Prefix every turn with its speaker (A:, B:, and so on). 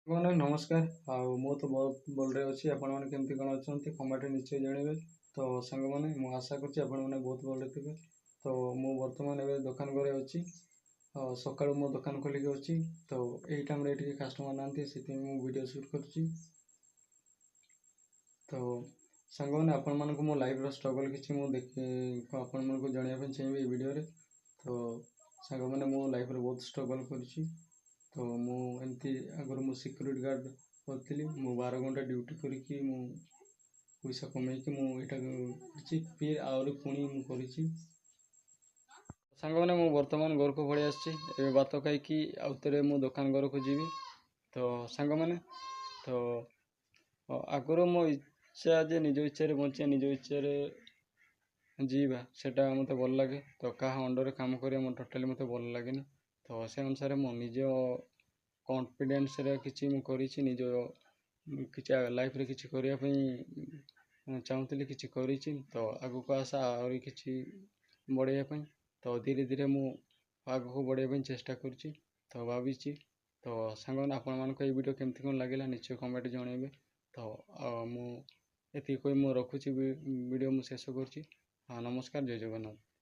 A: ମାନେ ନମସ୍କାର ଆଉ ମୁଁ ତ ବହୁତ ଭଲରେ ଅଛି। ଆପଣମାନେ କେମିତି କ'ଣ ଅଛନ୍ତି କମେଣ୍ଟରେ ନିଶ୍ଚୟ ଜାଣିବେ। ତ ସାଙ୍ଗମାନେ ମୁଁ ଆଶା କରୁଛି ଆପଣମାନେ ବହୁତ ଭଲରେ ଥିବେ। ତ ମୁଁ ବର୍ତ୍ତମାନ ଏବେ ଦୋକାନ ଘରେ ଅଛି। ସକାଳୁ ମୋ ଦୋକାନ ଖୋଲିକି ଅଛି। ତ ଏଇ ଟାଇମ୍ରେ ଟିକେ କଷ୍ଟମର୍ ନାହାନ୍ତି, ସେଥିପାଇଁ ମୁଁ ଭିଡ଼ିଓ ସୁଟ୍ କରୁଛି। ତ ସାଙ୍ଗମାନେ ଆପଣମାନଙ୍କୁ ମୋ ଲାଇଫ୍ର ଷ୍ଟ୍ରଗଲ୍ କିଛି ମୁଁ ଆପଣମାନଙ୍କୁ ଜଣାଇବା ପାଇଁ ଚାହିଁବି ଏଇ ଭିଡ଼ିଓରେ। ତ ସାଙ୍ଗମାନେ ମୋ ଲାଇଫ୍ରେ ବହୁତ ଷ୍ଟ୍ରଗଲ୍ କରିଛି। ତ ମୁଁ ଏମିତି ଆଗରୁ ମୁଁ ସିକ୍ୟୁରିଟି ଗାର୍ଡ଼ କରିଥିଲି। ମୁଁ 12 ଘଣ୍ଟା ଡ୍ୟୁଟି କରିକି ମୁଁ ପଇସା କମେଇକି ମୁଁ ଏଇଟା କରିଛି, ଆହୁରି ପୁଣି ମୁଁ କରିଛି। ସାଙ୍ଗମାନେ ମୁଁ ବର୍ତ୍ତମାନ ଘରକୁ ପଳେଇ ଆସିଛି। ଏବେ ଭାତ ଖାଇକି ଆଉଥରେ ମୁଁ ଦୋକାନ ଘରକୁ ଯିବି। ତ ସାଙ୍ଗମାନେ ଆଗରୁ ମୋ ଇଚ୍ଛା ଯେ ନିଜ ଇଚ୍ଛାରେ ବଞ୍ଚିବା, ନିଜ ଇଚ୍ଛାରେ ଯିବା, ସେଟା ମୋତେ ଭଲ ଲାଗେ। ତ କାହା ଅଣ୍ଡରରେ କାମ କରିବା ମୋତେ ଟୋଟାଲି ଭଲ ଲାଗେନି। ତ ସେ ଅନୁସାରେ ମୁଁ ନିଜ କନଫିଡେନ୍ସରେ କିଛି ମୁଁ କରିଛି, ନିଜ କିଛି ଲାଇଫ୍ରେ କିଛି କରିବା ପାଇଁ ଚାହୁଁଥିଲି, କିଛି କରିଛି। ତ ଆଗକୁ ଆଶା ଆହୁରି କିଛି ବଢ଼େଇବା ପାଇଁ। ତ ଧୀରେ ଧୀରେ ମୁଁ ଆଗକୁ ବଢ଼େଇବା ପାଇଁ ଚେଷ୍ଟା କରୁଛି। ତ ଭାବିଛି। ତ ସାଙ୍ଗମାନେ ଆପଣମାନଙ୍କୁ ଏଇ ଭିଡ଼ିଓ କେମିତି କ'ଣ ଲାଗିଲା ନିଶ୍ଚୟ କମେଣ୍ଟ ଜଣାଇବେ। ତ ମୁଁ ଏତିକି କହି ମୁଁ ରଖୁଛି, ଭିଡ଼ିଓ ମୁଁ ଶେଷ କରୁଛି। ନମସ୍କାର, ଜୟ ଜଗନ୍ନାଥ।